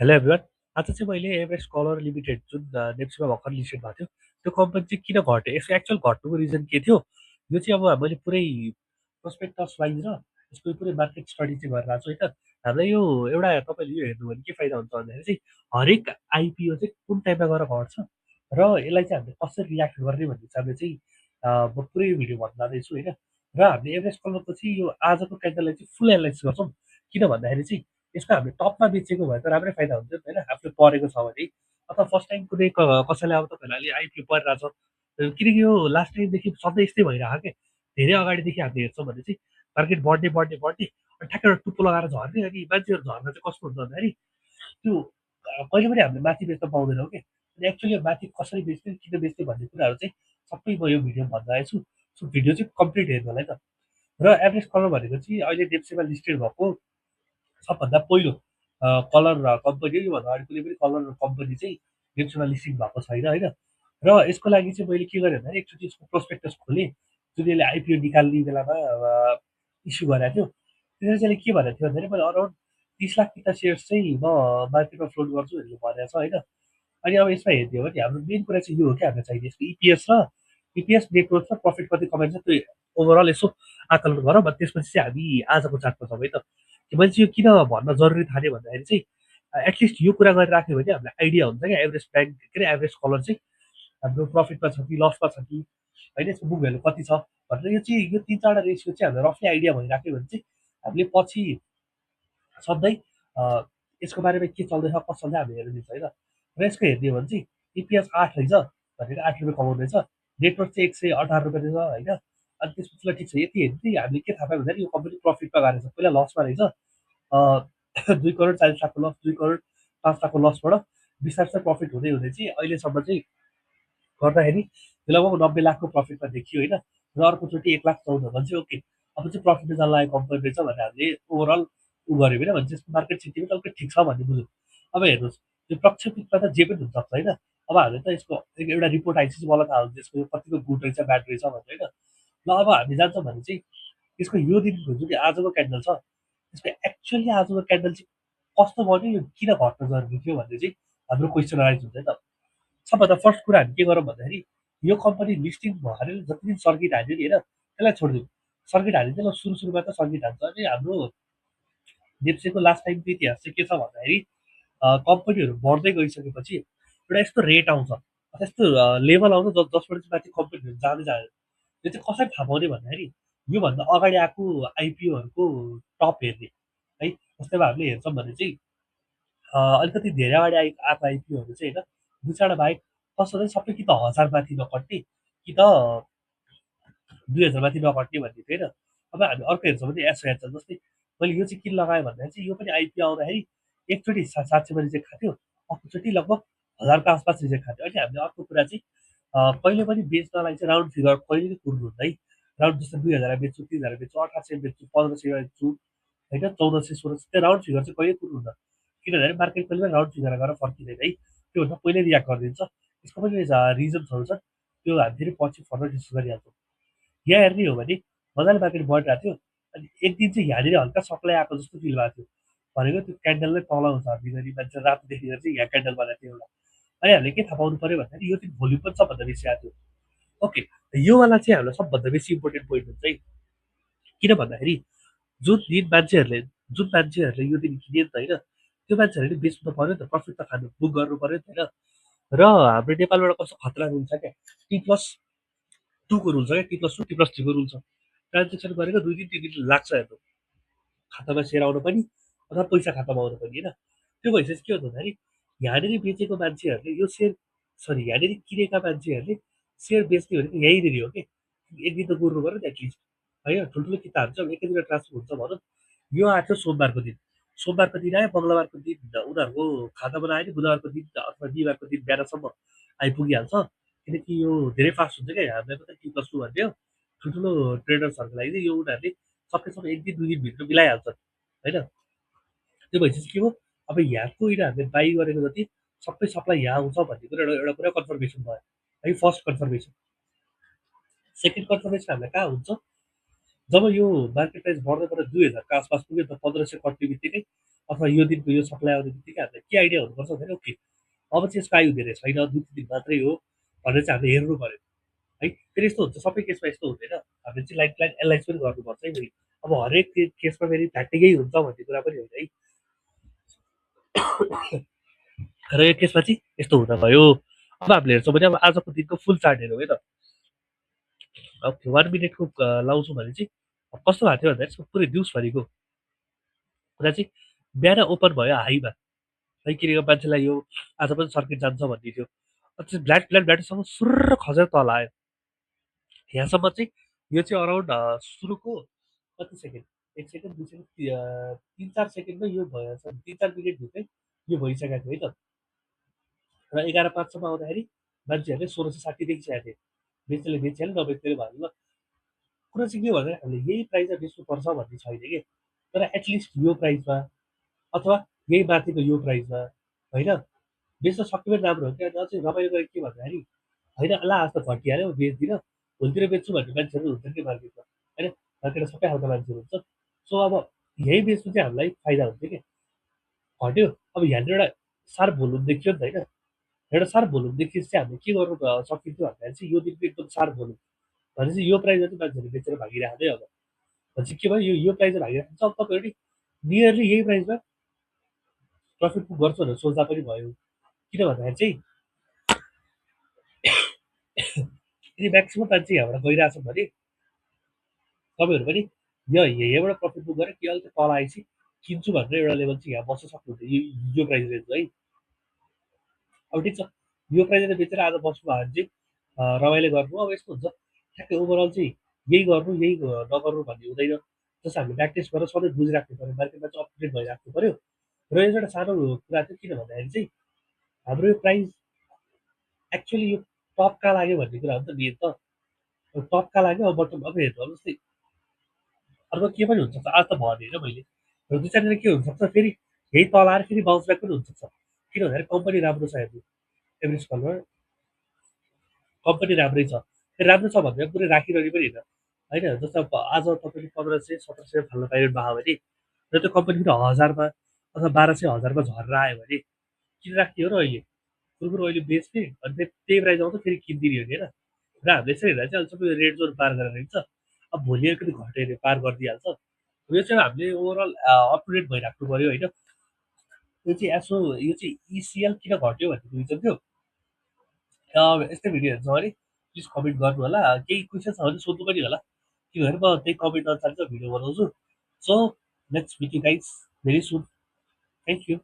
Hello everyone. आज चाहिँ मैले एभरेस्ट कलर लिमिटेड जुन नेप्सीमा भर्खर लिस्टेड भएको थियो त्यो कम्पनी चाहिँ किन घट्यो, यसको एक्चुअल घट्नुको रिजन के थियो, यो चाहिँ अब मैले पुरै प्रोस्पेक्टस वाइज र यसको पुरै मार्केट स्टडी चाहिँ गरेर आएको छु होइन। हामीलाई यो एउटा तपाईँले यो हेर्नु भने के फाइदा हुन्छ भन्दाखेरि चाहिँ हरेक आइपिओ चाहिँ कुन टाइममा गएर घट्छ र यसलाई चाहिँ हामीले कसरी रियाक्ट गर्ने भन्ने हिसाबले चाहिँ म पुरै भिडियो भन्न जाँदैछु होइन। र हामीले एभरेस्ट कलरको चाहिँ यो आजको क्यान्डललाई चाहिँ फुल एनालाइसिस गर्छौँ। किन भन्दाखेरि चाहिँ यसको हामीले टपमा बेचेको भए त राम्रै फाइदा हुन्छ नि त होइन, आफूले परेको छ भने। अथवा फर्स्ट टाइम कुनै कसैलाई अब तपाईँहरूलाई अहिले आइपिओ परिरहेको छ, किनकि यो लास्ट टाइमदेखि सधैँ यस्तै भइरहेको क्या। धेरै अगाडिदेखि हामीले हेर्छौँ भने चाहिँ मार्केट बढ्ने बढ्ने बढ्ने अनि ठ्याक्कै एउटा टुप्पो लगाएर झर्ने, अनि मान्छेहरू झर्न चाहिँ कस्तो हुन्छ भन्दाखेरि त्यो कहिले पनि हामीले माथि बेच्न पाउँदैनौँ कि। अनि एक्चुअली माथि कसरी बेच्ने किन बेच्ने भन्ने कुराहरू चाहिँ सबै म यो भिडियोमा भन्न आएछु। सो भिडियो चाहिँ कम्प्लिट हेर्नु होला है त। र एभरेज कलर भनेको चाहिँ अहिले नेप्सीमा लिस्टेड भएको सबभन्दा पहिलो कलर कम्पनी हो। योभन्दा अगाडि कुनै पनि कलर कम्पनी चाहिँ नेप्सीमा लिस्टिङ भएको छैन होइन। र यसको लागि चाहिँ मैले के गरेँ भन्दाखेरि एकचोटि यसको प्रोस्पेक्टस खोलेँ, जुन यसले आइपिओ निकाल्ने बेलामा इस्यु गरेको थियो। त्यसरी चाहिँ के भनेको थियो भन्दाखेरि मैले अराउन्ड 30 लाख किता सेयर्स चाहिँ म मार्केटमा फ्लोट गर्छु भनेर भनेको छ होइन। अनि अब यसमा हेर्ने हो भने हाम्रो मेन कुरा चाहिँ यो हो कि हामीलाई चाहिने यसको इपिएस र इपिएस नेटवर्क र प्रफिट कति कमाइन्छ त्यो ओभरअल यसो आकलन गरौँ। अनि त्यसपछि चाहिँ हामी आजको चार्टमा जाउँ है त। मैले चाहिँ यो किन भन्न जरुरी ठाने भन्दाखेरि चाहिँ एटलिस्ट यो कुरा गरिराख्यो भने हामीलाई आइडिया हुन्छ क्या एभरेज ब्याङ्क के अरे एभरेज कलर चाहिँ हाम्रो प्रफिटमा छ कि लसमा छ कि होइन, यसको बुक भ्यालु कति छ भनेर यो चाहिँ यो तिन चारवटा रेसियो चाहिँ हामीलाई रफली आइडिया भइराख्यो भने चाहिँ हामीले पछि सधैँ यसको बारेमा के चल्दैछ कसो चल्दै हामीले हेर्न मिल्छ होइन। र यसको हेर्ने हो भने चाहिँ इपिएस 8 रहेछ भनेर 8 रुपियाँ कमाउँदैछ, नेटवर्क चाहिँ 118 रुपियाँ रहेछ होइन। अनि त्यसपछि ल ठिक छ, यति हेर्ने चाहिँ हामीले के थाहा पायो भन्दाखेरि यो कम्पनी प्रफिटमा गएको रहेछ, पहिला लसमा रहेछ। 2 करोड 40 लाखको लस, 2 करोड 5 लाखको लसबाट बिस्तारै बिस्तारै प्रफिट हुँदै हुँदै चाहिँ अहिलेसम्म चाहिँ गर्दाखेरि लगभग 90 लाखको प्रफिटमा देखियो होइन। र अर्कोचोटि 1 लाख 14 भने ओके, अब चाहिँ प्रफिटमा जान लागेको कम्पनी रहेछ भनेर हामीले ओभरअल उ गऱ्यो भने भने चाहिँ मार्केट सेन्टिमेन्ट अलिकति ठिक छ भन्ने बुझ्यो। अब हेर्नुहोस्, यो प्रक्षेपितमा त जे पनि हुनसक्छ होइन। अब हामीले त यसको एउटा रिपोर्ट आइसकेपछि मलाई थाहा हुन्छ यसको यो कतिको गुड रहेछ ब्याड रहेछ भन्ने होइन। ल अब हामी जान्छौँ भने चाहिँ यसको यो दिनको जुन आजको क्यान्डल छ त्यसको एक्चुअली आजको क्यान्डल चाहिँ कस्तो बन्यो, यो किन घट्न जरुरी थियो भन्ने चाहिँ हाम्रो क्वेसन राइज हुन्छ है त। सबभन्दा फर्स्ट कुरा हामी के गरौँ भन्दाखेरि यो कम्पनी लिस्टिङ भएर जति दिन सर्किट हाल्यो नि होइन त्यसलाई छोडिदिउँ। सर्किट हालिदिन्छ ल, सुरु सुरुमा त सर्किट हाल्छ। अनि हाम्रो नेप्सेको लास्ट टाइमको इतिहास चाहिँ के छ भन्दाखेरि कम्पनीहरू बढ्दै गइसकेपछि एउटा यस्तो रेट आउँछ अथवा यस्तो लेभल आउँछ जसबाट चाहिँ माथि कम्पनीहरू जाँदै जाँदैन। यो चाहिँ कसरी थाहा पाउने भन्दाखेरि योभन्दा अगाडि आएको आइपिओहरूको टप हेर्ने है। जस्तै अब हामीले हेर्छौँ भने चाहिँ अलिकति धेरै अगाडि आएको आइपिओहरू चाहिँ होइन, दुई चारवटा बाहेक कस्तो चाहिँ सबै कि त 1000 माथि नकट्ने कि त 2000 माथि नकट्ने भन्ने थियो होइन। अब हामी अर्को हेर्छौँ भने एसो हेर्छ, जस्तै मैले यो चाहिँ किन लगाएँ भन्दाखेरि चाहिँ यो पनि आइपिओ आउँदाखेरि एकचोटि 700मा रिजेक्ट खाएको थियो, अर्कोचोटि लगभग 1000को आसपास रिजेक्ट खाएको थियो। अनि हामीले अर्को कुरा चाहिँ कहिले पनि बेच्नलाई चाहिँ राउन्ड फिगर कहिले पनि कुर्नु हुँदैन है। राउन्ड जस्तो 2000 बेच्छु, 3000 बेच्छु, 1800 बेच्छु, 1500 बेच्छु होइन, 1400 1600 त्यो राउन्ड फिगर चाहिँ कहिले कुर्नु हुँदैन। किन भन्दाखेरि मार्केट कहिले पनि राउन्ड फिगर गरेर फर्किँदैन है, त्योभन्दा पहिले रियाक्ट गरिदिन्छ। यसको पनि रिजन्सहरू छन्, त्यो हामी फेरि पछि फर्दर डिस्कस गरिहाल्छौँ। यहाँ हेर्ने हो भने मजाले मार्केट बढिरहेको थियो, अनि एक दिन चाहिँ यहाँनिर हल्का सप्लाई आएको जस्तो फिल भएको थियो, भनेको त्यो क्यान्डलमै तल हुन्छ हर्दिँदाखेरि मान्छे रातो देखेर चाहिँ यहाँ क्यान्डल बनाएको थियो एउटा। अनि हामीले के थाहा पाउनु पऱ्यो भन्दाखेरि यो दिन भोल्युम पनि सबभन्दा बेसी आएको थियो। ओके, योवाला चाहिँ हामीलाई सबभन्दा बेसी इम्पोर्टेन्ट पोइन्ट हुन्छ है। किन भन्दाखेरि जुन मान्छेहरूले यो दिन किने नि त होइन, त्यो मान्छेहरूले बेच्नु त पऱ्यो नि त, प्रफिट त खानु बुक गर्नु पऱ्यो नि त होइन। र हाम्रो नेपालबाट कस्तो खतरा रुल छ क्या, T+2 को रुल छ क्या, T+2 T+3 को रुल छ। ट्रान्जेक्सन गरेको 2 दिन 3 दिन लाग्छ हेर्नु, खातामा सेयर आउनु पनि अथवा पैसा खातामा आउनु पनि होइन। त्यो भइसकेपछि के हुन्छ भन्दाखेरि यहाँनिर बेचेको मान्छेहरूले यो सेयर यहाँनिर किनेका मान्छेहरूले सेयर बेच्ने भनेको यहीँनिर हो कि। एक दिन त गुर्नु पऱ्यो नि एटलिस्ट होइन। ठुल्ठुलो किताहरू चाहिँ एकै दिन ट्रान्सफर हुन्छ भनौँ। यो आएको थियो सोमबारको दिन, सोमबारको दिन आयो, मङ्गलबारको दिन उनीहरूको खातामा आयो नि, बुधबारको दिन अथवा बिहिबारको दिन बिहानसम्म आइपुगिहाल्छ। किनकि यो धेरै फास्ट हुन्छ क्या, हामीलाई मात्रै T+2 भन्ने हो, ठुल्ठुलो ट्रेडर्सहरूको लागि चाहिँ यो उनीहरूले सकेसम्म एक दिन 2 दिनभित्र मिलाइहाल्छन् होइन। त्यो भइसकेपछि के हो, अब यहाँको यिनीहरूले बाई गरेको जति सबै सप्लाई यहाँ आउँछ भन्ने कुरा एउटा एउटा कुरा कन्फर्मेसन भयो है, फर्स्ट कन्फर्मेसन। सेकेन्ड कन्फर्मेसन हामीलाई कहाँ हुन्छ, जब यो मार्केट प्राइस बढ्दै बढ्दै 2000को आसपास पुग्यो त 1500 कट्ने बित्तिकै अथवा यो दिनको यो सप्लाई आउने बित्तिकै हामीलाई के आइडिया हुनुपर्छ भन्दाखेरि ओके अब चाहिँ यसको आयु धेरै छैन, 2-3 दिन मात्रै हो भनेर चाहिँ हामीले हेर्नु पर्यो है। फेरि यस्तो हुन्छ, सबै केसमा यस्तो हुँदैन, हामीले चाहिँ लाइन प्लान एनालाइज पनि गर्नुपर्छ है फेरि। अब हरेक केसमा फेरि फ्याक्टिकै हुन्छ भन्ने कुरा पनि होइन है। र यो केसमा चाहिँ यस्तो हुँदा भयो। अब हामीले हेर्छौँ भने अब आजको दिनको फुल चार्ट हेरौँ है त। अब 1 मिनटको लाउँछौँ भने चाहिँ कस्तो भएको थियो भन्दा यसको पुरै दिउँसभरिको कुरा चाहिँ बिहान ओपन भयो हाईमा है, किनेको मान्छेलाई यो आज पनि सर्किट जान्छ भन्ने थियो। अनि ब्ल्याक ब्ल्याक ब्ल्याटरसँग सुर्र खसेर तल आयो यहाँसम्म चाहिँ। यो चाहिँ अराउन्ड सुरुको कति सेकेन्ड, 1 सेकेन्ड 2 सेकेन्ड 3-4 सेकेन्डमै यो भयो, 3-4 मिनटभित्रै यो भइसकेको है त। र 11:05 आउँदाखेरि मान्छेहरूले 1660 देखिसकेको थियो, बेच्नेले बेचिहाल्यो नबेच्नेले भयो। ल कुरा चाहिँ के हो भन्दाखेरि हामीले यही प्राइसमा बेच्नुपर्छ भन्ने छैन कि, तर एटलिस्ट यो प्राइसमा अथवा यही माथिको यो प्राइसमा होइन बेच्न सक्यो भने राम्रो हो क्या। अझै रमाइलो गरेको के भन्दाखेरि होइन ल आज त घटिहाल्यो बेच्दिनँ, भोलितिर बेच्छु भन्ने मान्छेहरू हुन्छ कि मार्केटमा होइन, मार्केटमा सबै खालको मान्छेहरू हुन्छ। सो अब यही बेच्नु चाहिँ हामीलाई फाइदा हुन्छ कि। घट्यो अब यहाँनिर एउटा सार्प भोल्युम देखियो नि त होइन, एउटा सार्प भोल्युम देखिएपछि चाहिँ हामीले के गर्नु सकिन्थ्यो भन्दाखेरि चाहिँ यो दिनको एकदम सार्प भोल्युम भनेपछि यो प्राइसमा चाहिँ मान्छेहरूले बेचेर भागिरहेको थियो अब भनेपछि के भयो, यो प्राइसमा भागिरहेको छ। अब तपाईँहरू नियरली यही प्राइसमा प्रफिट बुक गर्छु भनेर सोच्दा पनि भयो। किन भन्दाखेरि चाहिँ यदि म्याक्सिमम् मान्छे यहाँबाट गइरहेछ भने तपाईँहरू पनि यहीँबाट प्रफिट बुक गरेर कि अलिक तल आएपछि किन्छु भनेर एउटा लेभल चाहिँ यहाँ बस्न सक्नुहुन्छ यो प्राइस रेन्ज है। अब ठिक छ, यो प्राइसले बेचेर आज बस्नु भयो भने चाहिँ रमाइलो गर्नु। अब यस्तो हुन्छ ठ्याक्कै ओभरअल चाहिँ यही गर्नु यही नगर्नु भन्ने हुँदैन। जस्तो हामीले ब्याक टेस्ट गरेर सधैँ बुझिराख्नु पऱ्यो, मार्केटमा चाहिँ अपडेट भइराख्नु पऱ्यो। र यो एउटा सानो कुरा चाहिँ किन भन्दाखेरि चाहिँ हाम्रो यो प्राइस एक्चुअली यो टपका लाग्यो भन्ने कुरा हो नि त मेन त। टपका लाग्यो अब बटम अब हेर्नु अब जस्तै अर्को के पनि हुनसक्छ, आज त भने होइन मैले, र 2-4 दिन के हुनसक्छ फेरि यही तल आएर फेरि बाउन्स ब्याक पनि हुनसक्छ। किन भन्दाखेरि कम्पनी राम्रो छ हेर्नु, एभरेज कलर कम्पनी राम्रै छ। राम्रो छ भन्दा पुरै राखिरहने पनि होइन होइन। जस्तो अब आज तपाईँले 1500-1700 फाल्न पाइरहनु भएको भने र त्यो कम्पनी फेरि 1000मा अथवा 1200-1000मा झरेर आयो भने किन राख्ने हो र अहिले कुरकुर अहिले बेच्ने अनि फेरि त्यही प्राइस आउँछ फेरि किनिदिने हो नि होइन। र हामीले यसरी हेर्दा चाहिँ अहिले सबै रेड जोन पार गरेर हिँड्छ। अब भोलि अलिकति घट्यो अरे पार गरिदिइहाल्छ। यो चाहिँ हामीले ओभरअल अप टु डेट भइराख्नु पऱ्यो होइन। यो चाहिँ यसो यो चाहिँ इसिएल किन घट्यो भन्ने रिजन थियो। यस्तै भिडियो हेर्छ भने प्लिज कमेन्ट गर्नु होला, केही क्वेसन छ भने सोध्नु पनि होला, किनभने म त्यही कमेन्ट अनुसार चाहिँ भिडियो बनाउँछु। So let's meet you guys very soon, thank you.